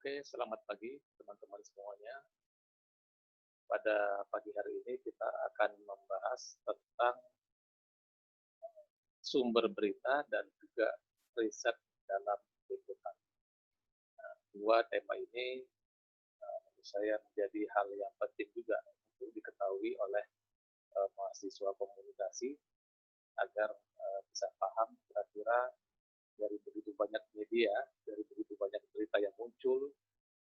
Oke, selamat pagi teman-teman semuanya. Pada pagi hari ini kita akan membahas tentang sumber berita dan juga riset dalam liputan. Dua tema ini menurut saya menjadi hal yang penting juga untuk diketahui oleh mahasiswa komunikasi agar bisa paham kira-kira dari begitu banyak media, dari begitu banyak berita yang muncul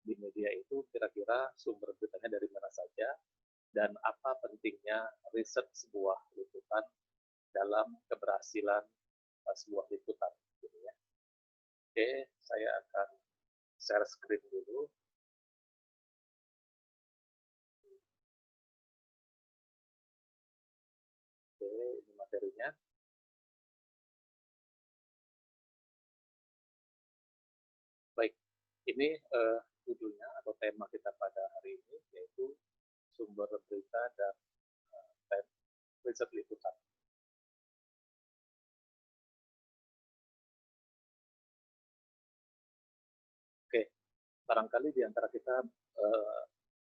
di media itu kira-kira sumber beritanya dari mana saja dan apa pentingnya riset sebuah liputan dalam keberhasilan sebuah liputan. Gitu ya. Oke, saya akan share screen dulu. Oke, ini materinya. Baik, ini judulnya atau tema kita pada hari ini yaitu sumber berita dan riset liputan. Oke, barangkali di antara kita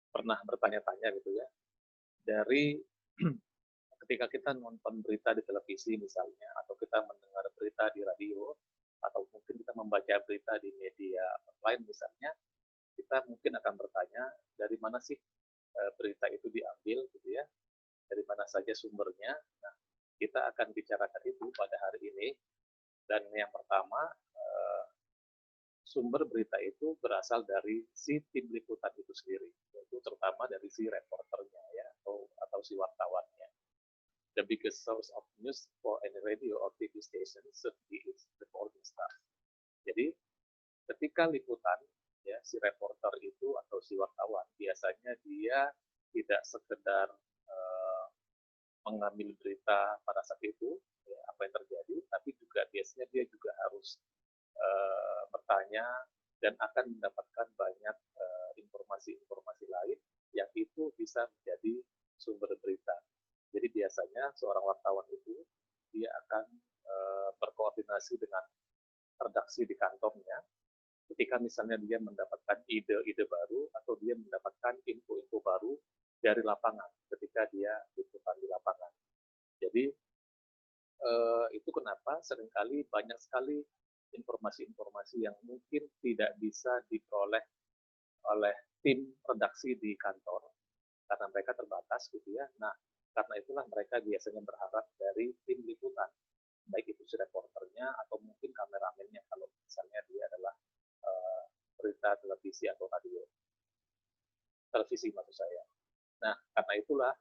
pernah bertanya-tanya gitu ya, dari ketika kita nonton berita di televisi misalnya, atau kita mendengar berita di radio, atau mungkin kita membaca berita di media online misalnya, kita mungkin akan bertanya dari mana sih berita itu diambil gitu ya, dari mana saja sumbernya. Nah, kita akan bicarakan itu pada hari ini. Dan yang pertama, sumber berita itu berasal dari si tim liputan itu sendiri, yaitu terutama dari si reporternya ya, atau si wartawannya. The biggest source of news for any radio or TV station should be its reporting staff. Jadi ketika liputan ya si reporter itu atau si wartawan biasanya dia tidak sekedar mengambil berita pada saat itu ya, apa yang terjadi, tapi juga biasanya dia juga harus bertanya dan akan mendapatkan banyak informasi-informasi lain yang itu bisa menjadi sumber berita. Jadi biasanya seorang wartawan itu dia akan berkoordinasi dengan redaksi di kantornya ketika misalnya dia mendapatkan ide-ide baru atau dia mendapatkan info-info baru dari lapangan ketika dia liputan di lapangan. Jadi itu kenapa seringkali banyak sekali informasi-informasi yang mungkin tidak bisa diperoleh oleh tim redaksi di kantor karena mereka terbatas gitu ya. Nah, karena itulah mereka biasanya berharap dari tim liputan, baik itu si reporternya atau mungkin kameramennya kalau misalnya dia adalah berita televisi atau radio. Televisi maksud saya. Nah, karena itulah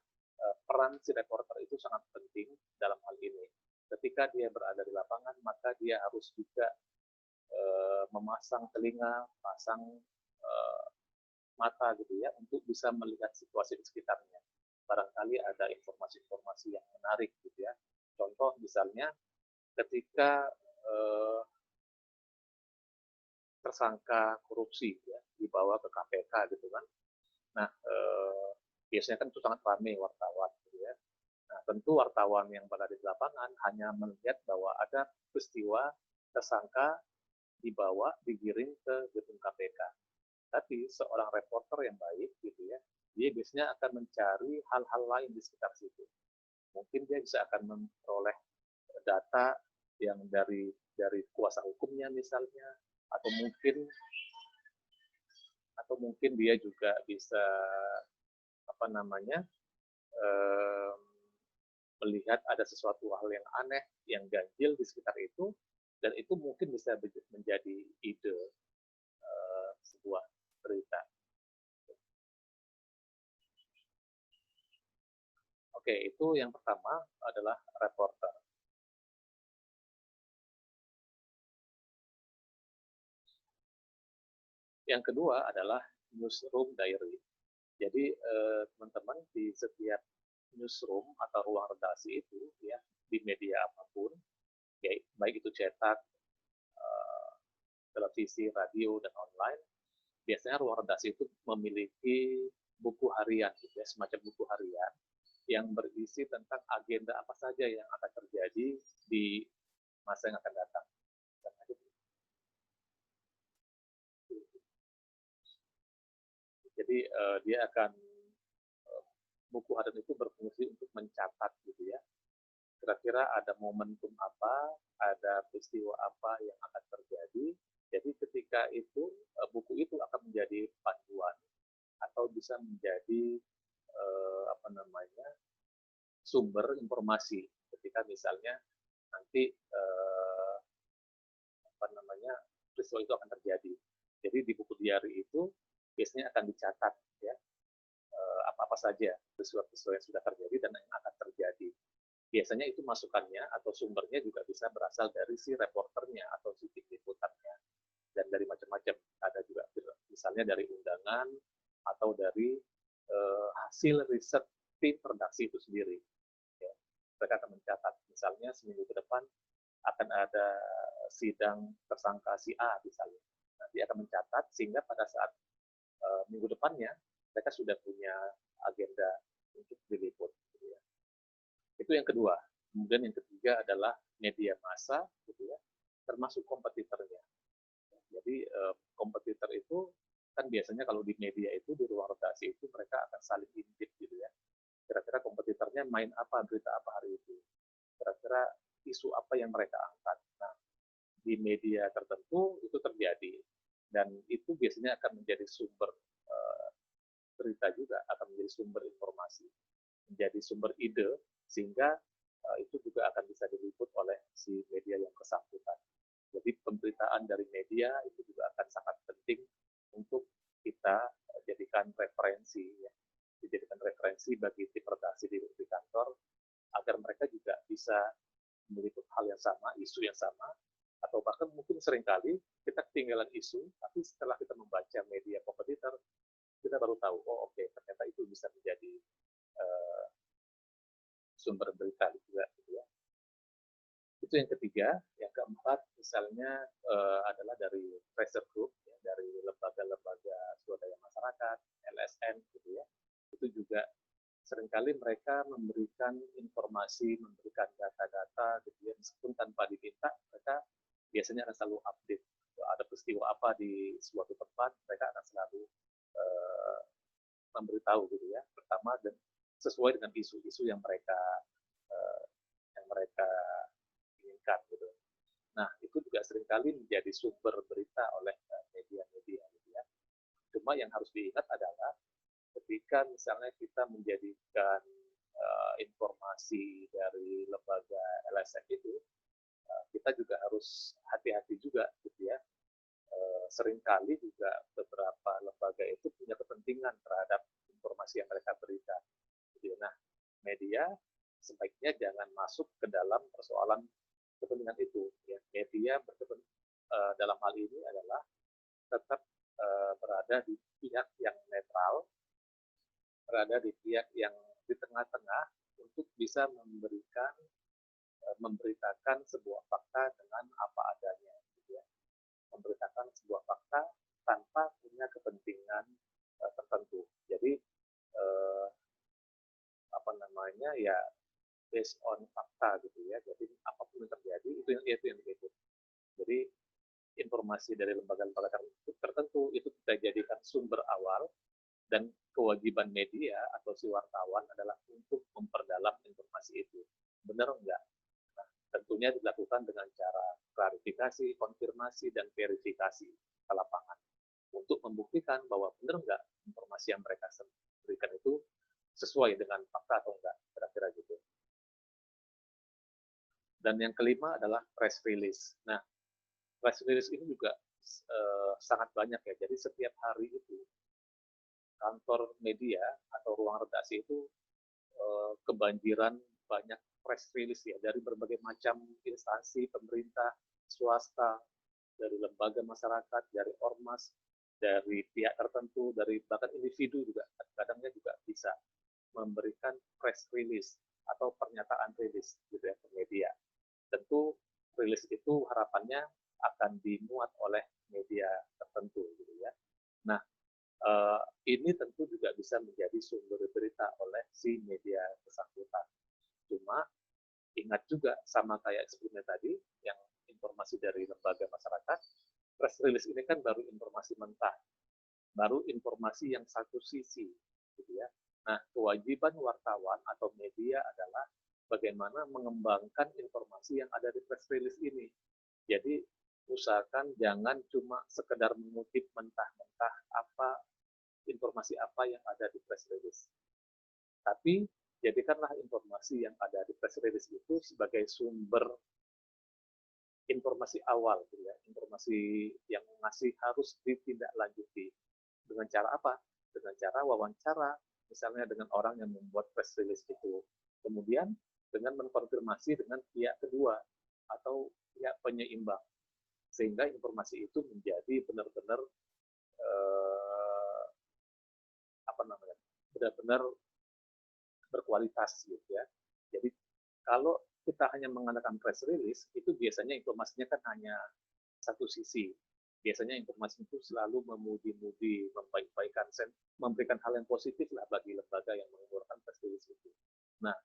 peran si reporter itu sangat penting dalam hal ini. Ketika dia berada di lapangan, maka dia harus juga memasang telinga, pasang mata gitu ya, untuk bisa melihat situasi di sekitarnya. Barangkali ada informasi-informasi yang menarik gitu ya. Contoh misalnya ketika tersangka korupsi ya, dibawa ke KPK gitu kan. Nah, biasanya kan itu sangat ramai wartawan gitu ya. Nah, tentu wartawan yang berada di lapangan hanya melihat bahwa ada peristiwa tersangka dibawa, digiring ke gedung KPK. Tapi seorang reporter yang baik gitu ya, dia biasanya akan mencari hal-hal lain di sekitar situ. Mungkin dia bisa akan memperoleh data yang dari kuasa hukumnya misalnya, atau mungkin dia juga bisa apa namanya eh, melihat ada sesuatu hal yang aneh, yang ganjil di sekitar itu, dan itu mungkin bisa menjadi ide sebuah berita. Oke, itu yang pertama adalah reporter. Yang kedua adalah newsroom diary. Jadi teman-teman di setiap newsroom atau ruang redaksi itu ya di media apapun, ya, baik itu cetak, televisi, radio dan online, biasanya ruang redaksi itu memiliki buku harian, gitu ya, semacam buku harian yang berisi tentang agenda apa saja yang akan terjadi di masa yang akan datang. Jadi dia akan buku harian itu berfungsi untuk mencatat gitu ya. Kira-kira ada momentum apa, ada peristiwa apa yang akan terjadi. Jadi ketika itu buku itu akan menjadi panduan atau bisa menjadi apa namanya sumber informasi ketika misalnya nanti apa namanya peristiwa itu akan terjadi. Jadi di buku diary itu biasanya akan dicatat ya apa-apa saja peristiwa-peristiwa yang sudah terjadi dan yang akan terjadi. Biasanya itu masukannya atau sumbernya juga bisa berasal dari si reporternya atau si tim liputannya dan dari macam-macam. Ada juga misalnya dari undangan atau dari hasil riset tim redaksi itu sendiri. Ya. Mereka akan mencatat, misalnya seminggu ke depan akan ada sidang tersangka si A misalnya. Nanti akan mencatat sehingga pada saat minggu depannya mereka sudah punya agenda untuk diliput. Gitu ya. Itu yang kedua. Kemudian yang ketiga adalah media massa, gitu ya, termasuk kompetitornya. Jadi kompetitor itu kan biasanya kalau di media itu di ruang redaksi itu mereka akan saling intip gitu ya. Kira-kira kompetitornya main apa, berita apa hari itu. Kira-kira isu apa yang mereka angkat. Nah, di media tertentu itu terjadi dan itu biasanya akan menjadi sumber berita juga, akan menjadi sumber informasi, menjadi sumber ide sehingga itu juga akan bisa diliput oleh si media yang bersangkutan. Jadi pemberitaan dari media itu juga akan sangat penting untuk kita jadikan referensi, ya. Dijadikan referensi bagi tim redaksi di kantor agar mereka juga bisa meliput hal yang sama, isu yang sama, atau bahkan mungkin seringkali kita ketinggalan isu, tapi setelah kita membaca media kompetitor, kita baru tahu, oh oke, ternyata itu bisa menjadi sumber berita juga, gitu ya. Itu yang ketiga. Yang keempat, misalnya adalah dari pressure group, ya, dari lembaga-lembaga swadaya masyarakat, LSM, gitu ya. Itu juga seringkali mereka memberikan informasi, memberikan data-data, gitu ya, meskipun tanpa diminta, mereka biasanya akan selalu update. Ada peristiwa apa di suatu tempat, mereka akan selalu memberitahu, gitu ya. Pertama, dan sesuai dengan isu-isu yang mereka inginkan, gitu. Nah, itu juga seringkali menjadi sumber berita oleh media-media, gitu ya. Cuma yang harus diingat adalah ketika misalnya kita menjadikan informasi dari lembaga LSM itu, kita juga harus hati-hati juga, gitu ya. Seringkali juga beberapa lembaga itu punya kepentingan terhadap informasi yang mereka berikan. Gitu. Nah, media sebaiknya jangan masuk ke dalam persoalan kepentingan itu. Ya. Media dalam hal ini adalah tetap berada di pihak yang netral, berada di pihak yang di tengah-tengah untuk bisa memberitakan sebuah fakta dengan apa adanya, gitu ya. Memberitakan sebuah fakta tanpa punya kepentingan tertentu. Jadi apa namanya ya based on fakta gitu ya. Jadi apapun yang terjadi itu yang diliput. Jadi informasi dari lembaga-lembaga tertentu itu kita jadikan sumber awal dan kewajiban media atau si wartawan adalah untuk memperdalam informasi itu. Benar enggak? Nah, tentunya dilakukan dengan cara klarifikasi, konfirmasi, dan verifikasi ke lapangan untuk membuktikan bahwa benar enggak informasi yang mereka berikan itu sesuai dengan fakta atau enggak, kira-kira gitu. Dan yang kelima adalah press release. Nah, press release ini juga sangat banyak ya. Jadi setiap hari itu kantor media atau ruang redaksi itu kebanjiran banyak press release ya dari berbagai macam instansi pemerintah, swasta, dari lembaga masyarakat, dari ormas, dari pihak tertentu, dari bahkan individu juga kadangnya juga bisa memberikan press release atau pernyataan rilis gitu ya ke media. Tentu rilis itu harapannya akan dimuat oleh media tertentu gitu ya. Nah, ini tentu juga bisa menjadi sumber berita oleh si media bersangkutan. Cuma ingat juga sama kayak sebelumnya tadi yang informasi dari lembaga masyarakat, press release ini kan baru informasi mentah. baru informasi yang satu sisi, gitu ya. Nah, kewajiban wartawan atau media adalah bagaimana mengembangkan informasi yang ada di press release ini. Jadi usahakan jangan cuma sekedar mengutip mentah-mentah informasi apa yang ada di press release. Tapi jadikanlah informasi yang ada di press release itu sebagai sumber informasi awal, gitu ya. Informasi yang masih harus ditindaklanjuti. Dengan cara apa? Dengan cara wawancara, misalnya dengan orang yang membuat press release itu. Kemudian dengan mengkonfirmasi dengan pihak kedua atau pihak penyeimbang, sehingga informasi itu menjadi benar-benar benar-benar berkualitas, gitu ya. Jadi kalau kita hanya mengandalkan press release, itu biasanya informasinya kan hanya satu sisi. Biasanya informasi itu selalu memuji-muji, membaik-baikan, memberikan hal yang positif lah bagi lembaga yang mengeluarkan press release itu. Nah,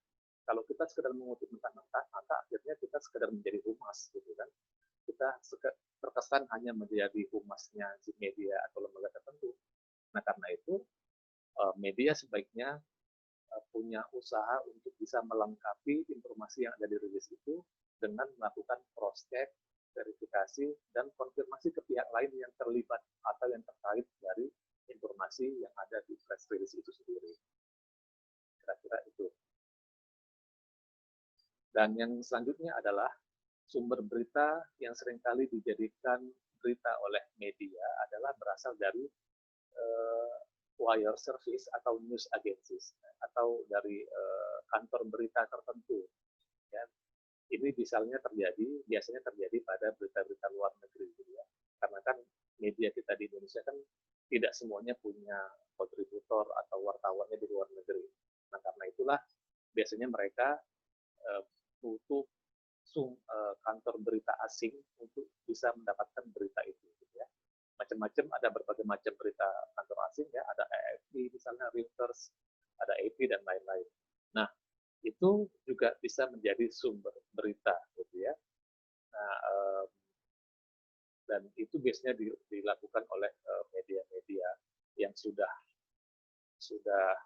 kalau kita sekedar mengutip mentah-mentah, maka akhirnya kita sekedar menjadi humas, gitu kan. Kita terkesan hanya menjadi humasnya si media atau lembaga tertentu. Nah, karena itu media sebaiknya punya usaha untuk bisa melengkapi informasi yang ada di rilis itu dengan melakukan cross-check, verifikasi, dan konfirmasi ke pihak lain yang terlibat atau yang terkait dari informasi yang ada di press release itu sendiri. Kira-kira itu. Dan yang selanjutnya adalah sumber berita yang seringkali dijadikan berita oleh media adalah berasal dari wire service atau news agencies atau dari kantor berita tertentu. Ya. Ini biasanya terjadi pada berita-berita luar negeri, gitu ya. Karena kan media kita di Indonesia kan tidak semuanya punya kontributor atau wartawannya di luar negeri. Nah, karena itulah biasanya mereka butuh kantor berita asing untuk bisa mendapatkan berita itu, gitu ya. Macam-macam, ada berbagai macam berita kantor asing ya, ada AFP misalnya, Reuters, ada AP dan lain-lain. Nah, itu juga bisa menjadi sumber berita, gitu ya. Nah, dan itu biasanya dilakukan oleh media-media yang sudah sudah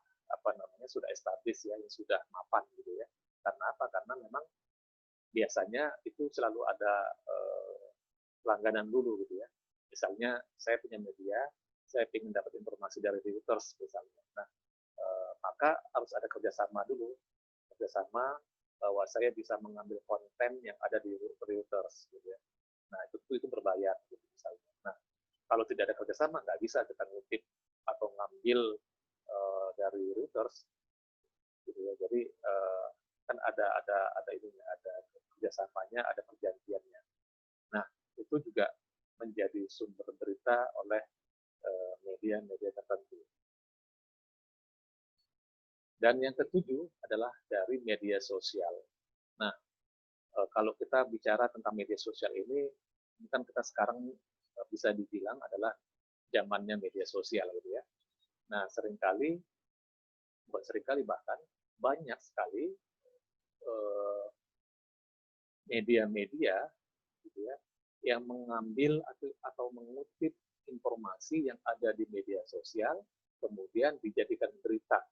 established ya, yang sudah mapan, gitu ya. Karena apa? Karena memang biasanya itu selalu ada langganan dulu, gitu ya. Misalnya saya punya media, saya ingin dapat informasi dari Reuters misalnya. Nah, maka harus ada kerjasama dulu, kerjasama bahwa saya bisa mengambil konten yang ada di Reuters, gitu ya. Nah, itu berbayar, gitu misalnya. Nah, kalau tidak ada kerjasama, nggak bisa kita ngutip atau ngambil dari Reuters, gitu ya. Jadi kan ada ininya, ada kerjasamanya, ada perjanjiannya. Nah, itu juga menjadi sumber berita oleh media-media tertentu. Dan yang ketujuh adalah dari media sosial. Nah, kalau kita bicara tentang media sosial ini kan kita sekarang bisa dibilang adalah zamannya media sosial, gitu ya. Nah, seringkali bahkan banyak sekali media-media, gitu ya, yang mengambil atau mengutip informasi yang ada di media sosial, kemudian dijadikan berita.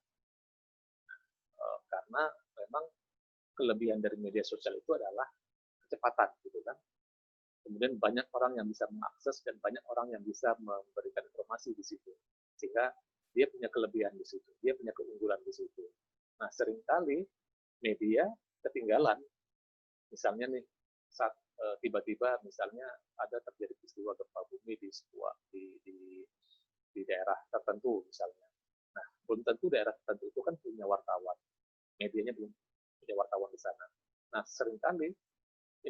Karena memang kelebihan dari media sosial itu adalah kecepatan, gitu kan. Kemudian banyak orang yang bisa mengakses dan banyak orang yang bisa memberikan informasi di situ, sehingga dia punya kelebihan di situ, dia punya keunggulan di situ. Nah, seringkali media ketinggalan, misalnya nih, saat tiba-tiba misalnya ada terjadi peristiwa gempa bumi di daerah tertentu misalnya. Nah, belum tentu daerah tertentu itu kan punya wartawan, medianya belum punya wartawan di sana. Nah, seringkali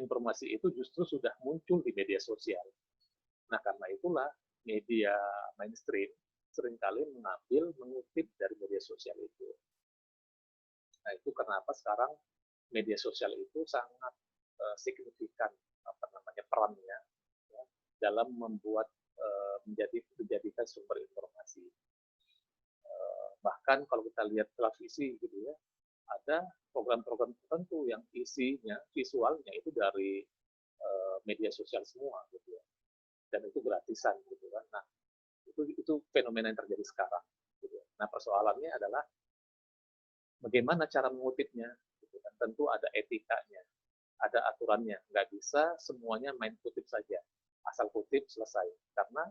informasi itu justru sudah muncul di media sosial. Nah, karena itulah media mainstream seringkali mengutip dari media sosial itu. Nah, itu kenapa sekarang media sosial itu sangat signifikan perannya ya, dalam menjadikan sumber informasi. Bahkan kalau kita lihat televisi, gitu ya, ada program-program tertentu yang isinya, visualnya itu dari media sosial semua, gitu ya, dan itu gratisan, gitu kan. Nah, itu itu fenomena yang terjadi sekarang. Gitu. Nah, persoalannya adalah bagaimana cara mengutipnya. Gitu kan. Tentu ada etikanya, ada aturannya. Nggak bisa semuanya main kutip saja, asal kutip selesai. Karena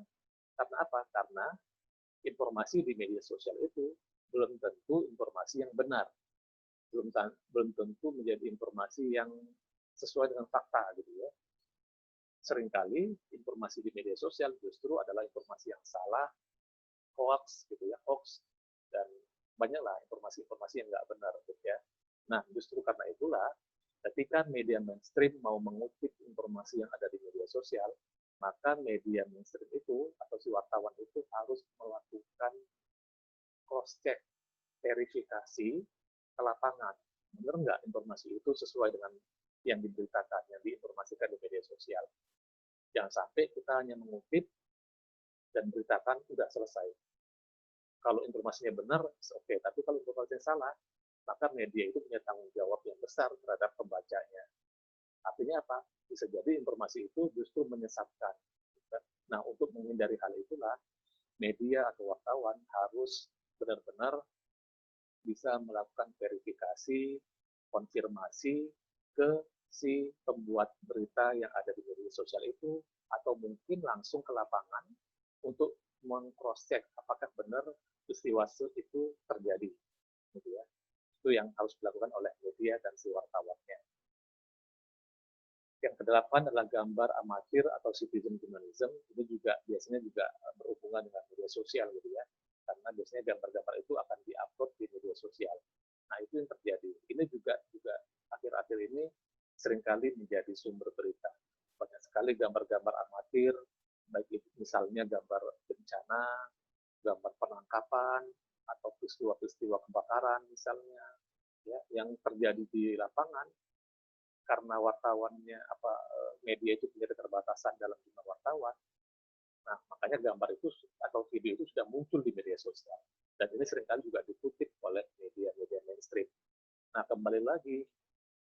apa? Karena informasi di media sosial itu belum tentu informasi yang benar, belum tentu menjadi informasi yang sesuai dengan fakta, gitu ya. Seringkali informasi di media sosial justru adalah informasi yang salah, hoax, gitu ya, hoax, dan banyaklah informasi-informasi yang nggak benar, gitu ya. Nah, justru karena itulah, ketika media mainstream mau mengutip informasi yang ada di media sosial, maka media mainstream itu atau si wartawan itu harus melakukan cross check, verifikasi ke lapangan. Benar nggak informasi itu sesuai dengan yang diberitakan, yang diinformasikan di media sosial. Jangan sampai kita hanya mengutip dan beritakan udah selesai. Kalau informasinya benar, oke. Tapi kalau informasinya salah, maka media itu punya tanggung jawab yang besar terhadap pembacanya. Artinya apa? Bisa jadi informasi itu justru menyesatkan. Nah, untuk menghindari hal itulah, media atau wartawan harus benar-benar bisa melakukan verifikasi, konfirmasi ke si pembuat berita yang ada di media sosial itu, atau mungkin langsung ke lapangan untuk meng-cross-check apakah benar peristiwa itu terjadi. Gitu ya. Itu yang harus dilakukan oleh media dan si wartawannya. Yang kedelapan adalah gambar amatir atau citizen journalism. Ini juga biasanya juga berhubungan dengan media sosial, gitu ya. Karena biasanya gambar-gambar itu akan diupload di media sosial. Nah, itu yang terjadi. Ini juga akhir-akhir ini seringkali menjadi sumber berita. Banyak sekali gambar-gambar amatir, baik itu misalnya gambar bencana, gambar penangkapan, atau peristiwa-peristiwa kebakaran misalnya, ya, yang terjadi di lapangan. Karena wartawannya media itu punya keterbatasan dalam jumlah wartawan, nah makanya gambar itu atau video itu sudah muncul di media sosial, dan ini seringkali juga dikutip oleh media-media mainstream. Nah, kembali lagi,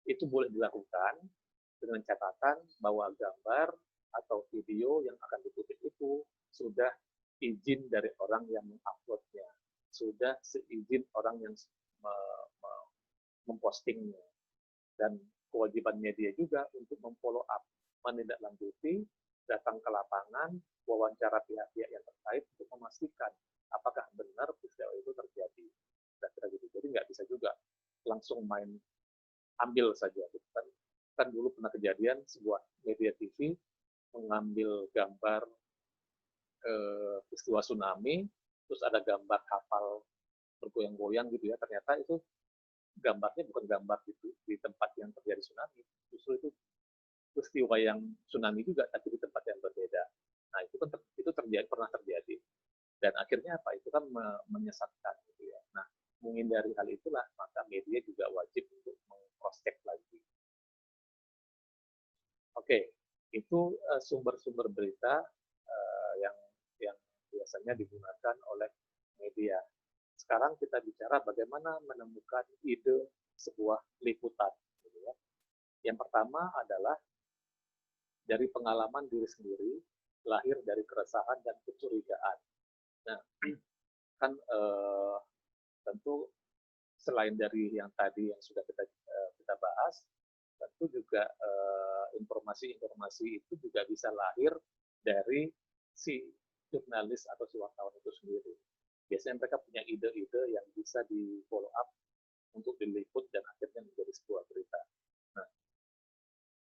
itu boleh dilakukan dengan catatan bahwa gambar atau video yang akan dikutip itu sudah izin dari orang yang menguploadnya, sudah seizin orang yang mempostingnya, dan kewajiban media juga untuk memfollow up, menindaklanjuti, datang ke lapangan, wawancara pihak-pihak yang terkait untuk memastikan apakah benar peristiwa itu terjadi. Gitu. Jadi nggak bisa juga langsung main ambil saja. Kan dulu pernah kejadian sebuah media TV mengambil gambar peristiwa tsunami, terus ada gambar kapal bergoyang-goyang gitu ya. Ternyata itu gambarnya bukan gambar di tempat yang terjadi tsunami, justru itu peristiwa yang tsunami juga, tapi di tempat yang berbeda. Nah, itu kan pernah terjadi, dan akhirnya apa? Itu kan menyesatkan, gitu ya. Nah, menghindari hal itulah, maka media juga wajib untuk meng-cross-check lagi. Oke, itu sumber-sumber berita yang biasanya digunakan oleh media. Sekarang kita bicara bagaimana menemukan ide sebuah liputan. Gitu ya. Yang pertama adalah dari pengalaman diri sendiri, lahir dari keresahan dan kecurigaan. Nah, kan tentu selain dari yang tadi yang sudah kita bahas, tentu juga informasi-informasi itu juga bisa lahir dari si jurnalis atau si wartawan itu sendiri. Biasanya mereka punya ide-ide yang bisa di follow up untuk diliput dan akhirnya menjadi sebuah berita. Nah,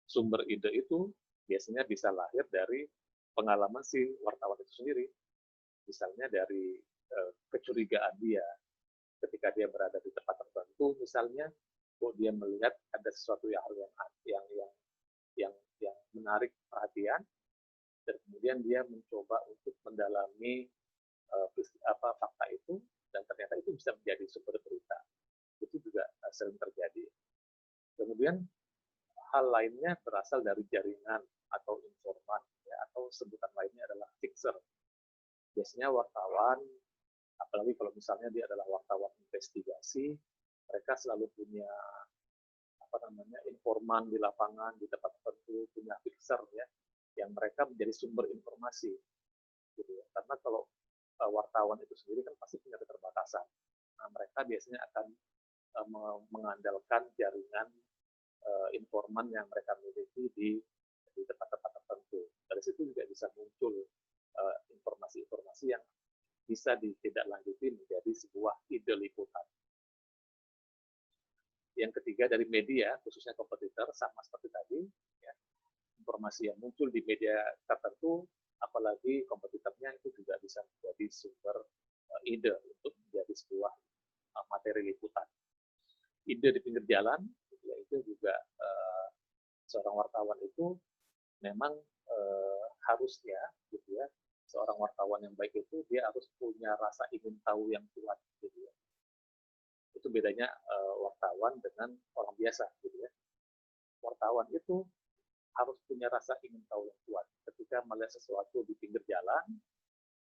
sumber ide itu biasanya bisa lahir dari pengalaman si wartawan itu sendiri. Misalnya dari kecurigaan dia ketika dia berada di tempat tertentu, misalnya, kok dia melihat ada sesuatu yang menarik perhatian, dan kemudian dia mencoba untuk mendalami fakta itu, dan ternyata itu bisa menjadi sumber berita. Itu juga sering terjadi. Kemudian hal lainnya berasal dari jaringan atau informan, ya, atau sebutan lainnya adalah fixer. Biasanya wartawan, apalagi kalau misalnya dia adalah wartawan investigasi, mereka selalu punya informan di lapangan, di tempat tertentu, punya fixer, ya, yang mereka menjadi sumber informasi. Gitu ya. Karena kalau wartawan itu sendiri kan pasti punya keterbatasan. Nah, mereka biasanya akan mengandalkan jaringan informan yang mereka miliki di tempat-tempat tertentu. Dari situ juga bisa muncul informasi-informasi yang bisa ditindaklanjuti menjadi sebuah ide liputan. Yang ketiga dari media, khususnya kompetitor, sama seperti tadi, ya, informasi yang muncul di media tertentu, apalagi kompetitornya itu juga bisa menjadi sumber ide untuk menjadi sebuah materi liputan. Ide di pinggir jalan, yaitu juga seorang wartawan itu memang harusnya, gitu ya, seorang wartawan yang baik itu dia harus punya rasa ingin tahu yang kuat, gitu ya. Itu bedanya wartawan dengan orang biasa, gitu ya. Wartawan itu harus punya rasa ingin tahu yang kuat. Ketika melihat sesuatu di pinggir jalan,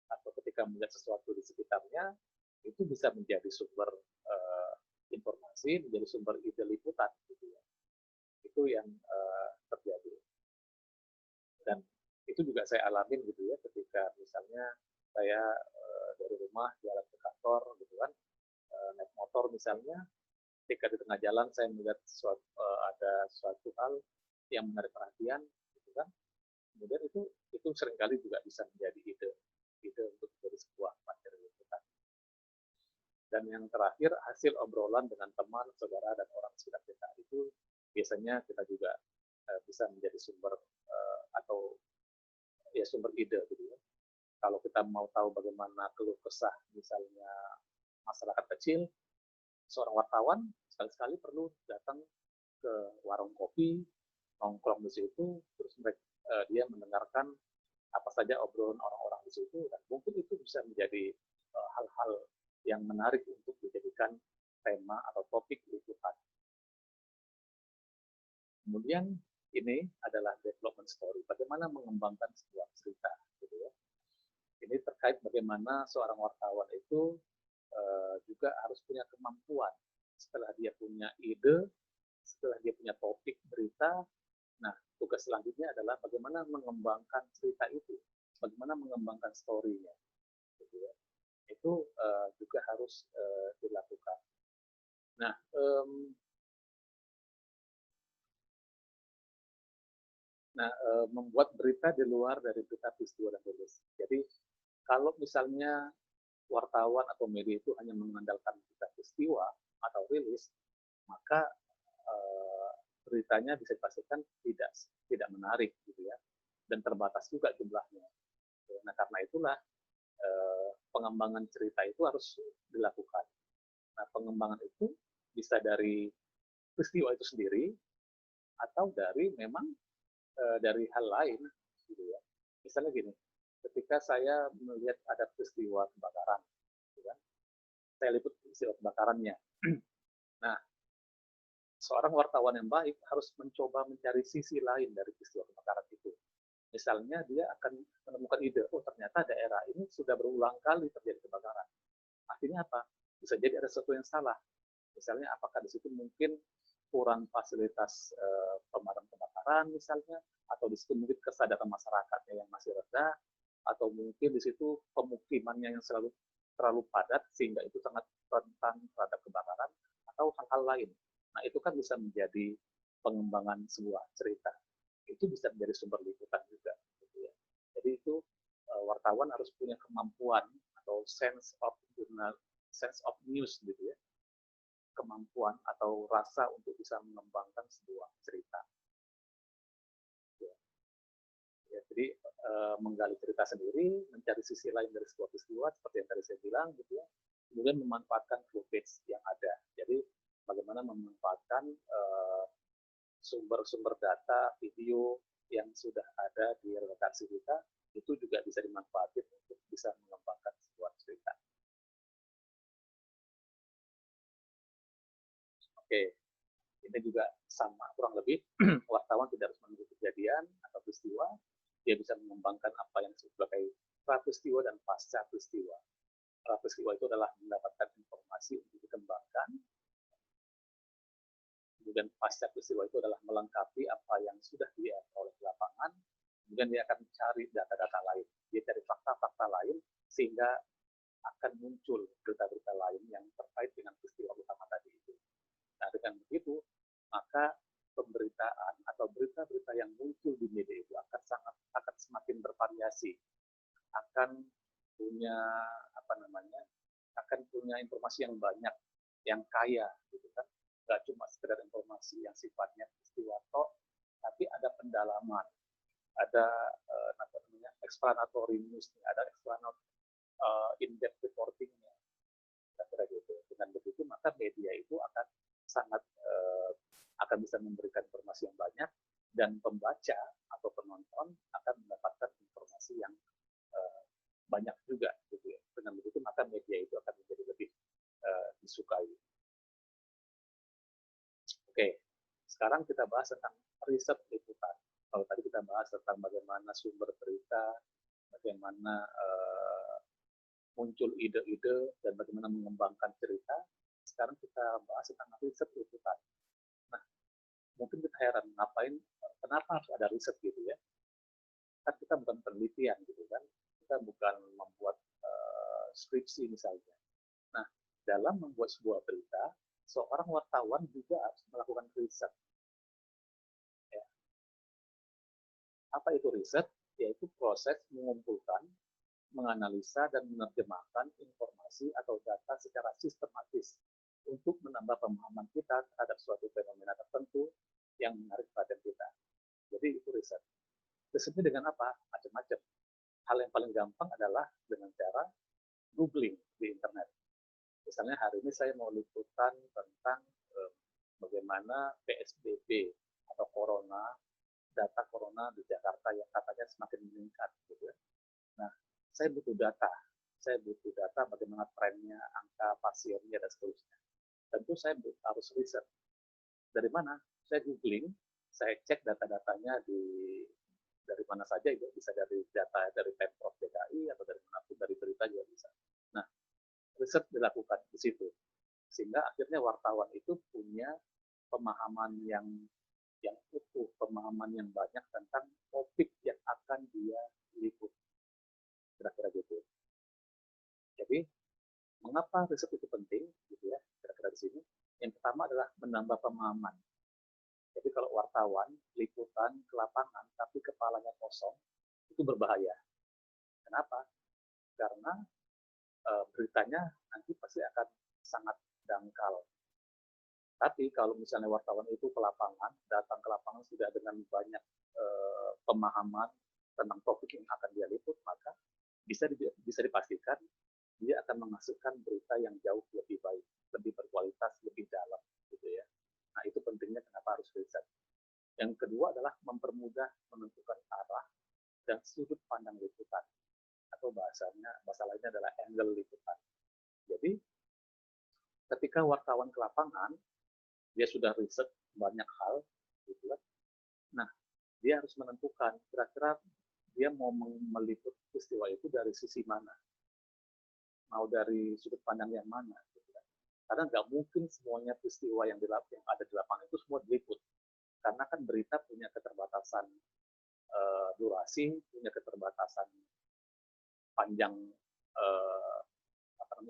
atau ketika melihat sesuatu di sekitarnya, itu bisa menjadi sumber informasi, menjadi sumber ide liputan, gitu ya. Itu yang terjadi. Dan itu juga saya alamin, gitu ya, ketika misalnya saya dari rumah jalan ke kantor, gitu kan, naik motor misalnya, ketika di tengah jalan saya melihat ada suatu hal yang menarik perhatian, gitu kan, kemudian itu seringkali juga bisa menjadi ide untuk menjadi sebuah materi liputan. Dan yang terakhir, hasil obrolan dengan teman, saudara, dan orang sekitar kita itu biasanya kita juga bisa menjadi sumber atau ya sumber ide, gitu ya. Kalau kita mau tahu bagaimana keluh kesah misalnya masyarakat kecil, seorang wartawan sekali-sekali perlu datang ke warung kopi, nongkrong di situ, terus dia mendengarkan apa saja obrolan orang-orang di situ, dan mungkin itu bisa menjadi hal-hal yang menarik untuk dijadikan tema atau topik liputan. Kemudian ini adalah development story, bagaimana mengembangkan sebuah cerita, gitu ya. Ini terkait bagaimana seorang wartawan itu juga harus punya kemampuan setelah dia punya ide, setelah dia punya topik berita. Nah, tugas selanjutnya adalah bagaimana mengembangkan cerita itu, bagaimana mengembangkan story-nya, gitu ya. Itu juga harus dilakukan. Nah, membuat berita di luar dari berita peristiwa dan rilis. Jadi, kalau misalnya wartawan atau media itu hanya mengandalkan berita peristiwa atau rilis, maka beritanya bisa dipastikan tidak menarik, gitu ya, dan terbatas juga jumlahnya. Nah, karena itulah pengembangan cerita itu harus dilakukan. Nah, pengembangan itu bisa dari peristiwa itu sendiri atau dari memang dari hal lain, gitu ya. Misalnya gini, ketika saya melihat ada peristiwa kebakaran, gitu kan, saya liput peristiwa kebakarannya. Nah, seorang wartawan yang baik harus mencoba mencari sisi lain dari peristiwa kebakaran itu. Misalnya dia akan menemukan ide, oh ternyata daerah ini sudah berulang kali terjadi kebakaran. Artinya apa? Bisa jadi ada sesuatu yang salah. Misalnya apakah di situ mungkin kurang fasilitas pemadam kebakaran misalnya, atau di situ mungkin kesadaran masyarakatnya yang masih rendah, atau mungkin di situ pemukimannya yang terlalu padat sehingga itu sangat rentan terhadap kebakaran, atau hal-hal lain. Nah, itu kan bisa menjadi pengembangan sebuah cerita. Itu bisa menjadi sumber liputan juga, gitu ya. Jadi itu wartawan harus punya kemampuan atau sense of news, gitu ya, kemampuan atau rasa untuk bisa mengembangkan sebuah cerita. Ya, jadi menggali cerita sendiri, mencari sisi lain dari sebuah peristiwa seperti yang tadi saya bilang, gitu ya. Kemudian memanfaatkan footage yang ada. Jadi bagaimana memanfaatkan sumber-sumber data, video yang sudah ada di redaksi kita, itu juga bisa dimanfaatkan untuk bisa mengembangkan sebuah cerita. Oke, ini juga sama kurang lebih. Wartawan tidak harus menunggu kejadian atau peristiwa, dia bisa mengembangkan apa yang disebut sebagai pra-peristiwa dan pasca-peristiwa. Pra-peristiwa itu adalah mendapatkan informasi untuk dikembangkan, kemudian pasca peristiwa itu adalah melengkapi apa yang sudah diperoleh di lapangan, kemudian dia akan mencari data-data lain, dia cari fakta-fakta lain sehingga akan muncul berita-berita lain yang terkait dengan peristiwa utama tadi itu. Nah, dengan begitu, maka pemberitaan atau berita-berita yang muncul di media itu akan semakin bervariasi, akan punya akan punya informasi yang banyak, yang kaya, gitu kan. Nggak cuma sekedar informasi yang sifatnya peristiwa tok, tapi ada pendalaman, ada explanatory news, ada in-depth reporting-nya, kira-kira gitu. Dengan begitu maka media itu akan bisa memberikan informasi yang banyak, dan pembaca atau penonton akan mendapatkan informasi yang banyak juga, gitu ya. Dengan begitu maka media itu akan menjadi lebih disukai. Oke, sekarang kita bahas tentang riset liputan. Kalau tadi kita bahas tentang bagaimana sumber berita, bagaimana muncul ide-ide, dan bagaimana mengembangkan cerita. Sekarang kita bahas tentang riset liputan. Nah, mungkin kita heran, kenapa harus ada riset gitu ya? Kan kita bukan penelitian gitu kan, kita bukan membuat skripsi misalnya. Nah, dalam membuat sebuah berita, seorang wartawan juga harus melakukan riset. Ya. Apa itu riset? Yaitu proses mengumpulkan, menganalisa, dan menerjemahkan informasi atau data secara sistematis untuk menambah pemahaman kita terhadap suatu fenomena tertentu yang menarik perhatian kita. Jadi itu riset. Risetnya dengan apa? Macam-macam. Hal yang paling gampang adalah dengan cara googling di internet. Misalnya hari ini saya mau liputan tentang bagaimana PSBB atau data corona di Jakarta yang katanya semakin meningkat, gitu ya. Nah, saya butuh data bagaimana trennya, angka pasiennya, dan seterusnya. Tentu saya harus riset. Dari mana? Saya googling, saya cek data-datanya dari mana saja, bisa dari data dari Pemprov DKI atau dari manapun, dari berita juga bisa. Nah, riset dilakukan di situ, sehingga akhirnya wartawan itu punya pemahaman yang utuh, pemahaman yang banyak tentang topik yang akan dia liput, kira-kira gitu. Jadi mengapa riset itu penting, gitu ya, kira-kira di sini. Yang pertama adalah menambah pemahaman. Jadi kalau wartawan liputan ke lapangan tapi kepalanya kosong, itu berbahaya. Kenapa? Karena beritanya nanti pasti akan sangat dangkal. Tapi kalau misalnya wartawan itu ke lapangan, datang ke lapangan sudah dengan banyak pemahaman tentang topik yang akan dia liput, maka bisa dipastikan dia akan menghasilkan berita yang jauh lebih baik, lebih berkualitas, lebih dalam, gitu ya. Nah, itu pentingnya kenapa harus riset. Yang kedua adalah mempermudah menentukan arah dan sudut pandang liputan, atau bahasa lainnya adalah angle liputan. Jadi, ketika wartawan ke lapangan, dia sudah riset banyak hal, gitu kan. Nah, dia harus menentukan kira-kira dia mau meliput peristiwa itu dari sisi mana, mau dari sudut pandang yang mana, gitu kan. Karena nggak mungkin semuanya peristiwa yang ada di lapangan itu semua diliput, karena kan berita punya keterbatasan durasi, punya keterbatasan panjang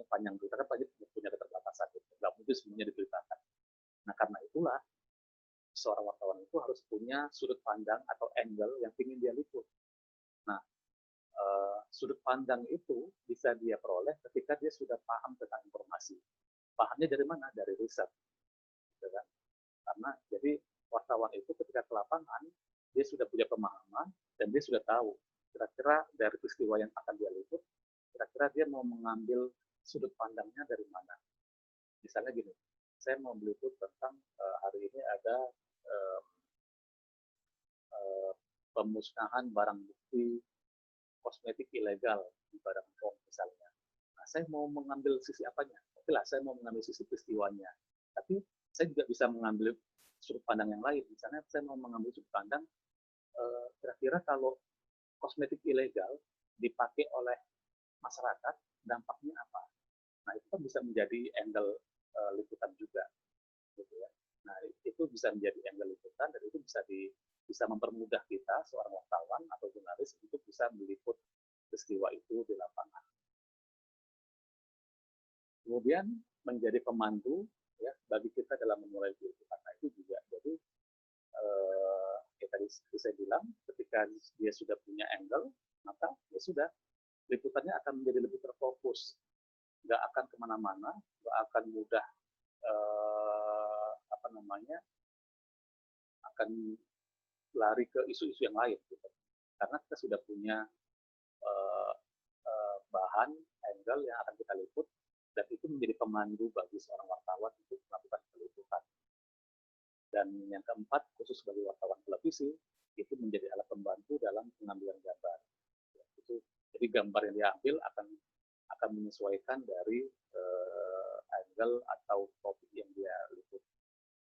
panjang berita kan punya keterbatasan, nggak mungkin semuanya diberitakan. Nah, karena itulah seorang wartawan itu harus punya sudut pandang atau angle yang ingin dia liput. Nah, sudut pandang itu bisa dia peroleh ketika dia sudah paham tentang informasi. Pahamnya dari mana? Dari riset. Gitu kan? Karena jadi wartawan itu ketika ke lapangan, dia sudah punya pemahaman dan dia sudah tahu kira-kira dari peristiwa yang akan dia liput, kira-kira dia mau mengambil sudut pandangnya dari mana. Misalnya gini, saya mau meliput tentang hari ini ada pemusnahan barang bukti kosmetik ilegal di Badan POM misalnya. Nah, saya mau mengambil sisi apanya? Oke lah, saya mau mengambil sisi peristiwanya. Tapi saya juga bisa mengambil sudut pandang yang lain. Misalnya saya mau mengambil sudut pandang, kira-kira kalau kosmetik ilegal dipakai oleh masyarakat, dampaknya apa? Nah, itu kan bisa menjadi angle liputan juga, gitu ya. Nah, itu bisa menjadi angle liputan, dan itu bisa mempermudah kita, seorang wartawan atau jurnalis, untuk bisa meliput peristiwa itu di lapangan. Kemudian menjadi pemandu ya bagi kita dalam memulai liputan. Nah, itu juga. Jadi ya tadi saya bilang ketika dia sudah punya angle, maka ya sudah liputannya akan menjadi lebih terfokus, nggak akan kemana-mana, nggak akan mudah apa namanya akan lari ke isu-isu yang lain gitu. Karena kita sudah punya uh, bahan angle yang akan kita liput dan itu menjadi pemandu bagi seorang wartawan untuk melakukan peliputan. Dan yang keempat, khusus bagi wartawan televisi, itu menjadi alat pembantu dalam pengambilan gambar. Itu, jadi gambar yang diambil akan menyesuaikan dari angle atau topik yang dia liput.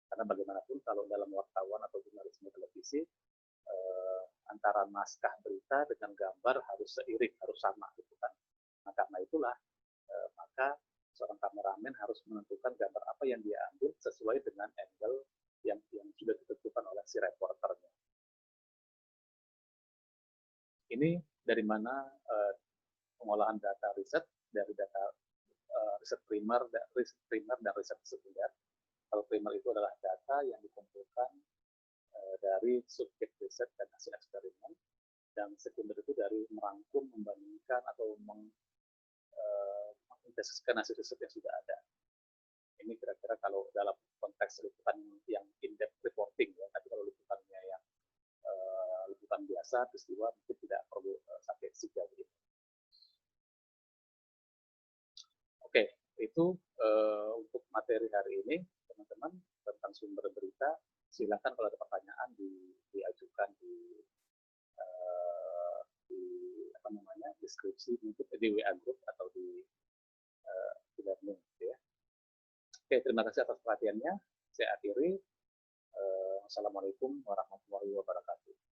Karena bagaimanapun kalau dalam wartawan atau jurnalisme televisi, antara naskah berita dengan gambar harus seiring, harus sama gitu kan. Nah, karena itulah maka seorang kameramen harus menentukan gambar apa yang dia ambil sesuai dengan angle yang sudah ditentukan oleh si reporternya. Ini dari mana pengolahan data riset, dari data riset primer dan riset sekunder. Kalau primer itu adalah data yang dikumpulkan dari subjek riset dan hasil eksperimen, dan sekunder itu dari merangkum, membandingkan atau mengintegrasikan hasil riset yang sudah ada. Ini kira-kira kalau dalam konteks liputan yang in-depth reporting ya. Tapi kalau liputannya yang liputan biasa, peristiwa mungkin tidak perlu sampai sejauh itu. Oke, itu untuk materi hari ini, teman-teman, tentang sumber berita. Silakan kalau ada pertanyaan diajukan di apa namanya deskripsi, mungkin di WA group atau di learning, gitu ya. Oke, terima kasih atas perhatiannya. Saya akhiri. Wassalamualaikum warahmatullahi wabarakatuh.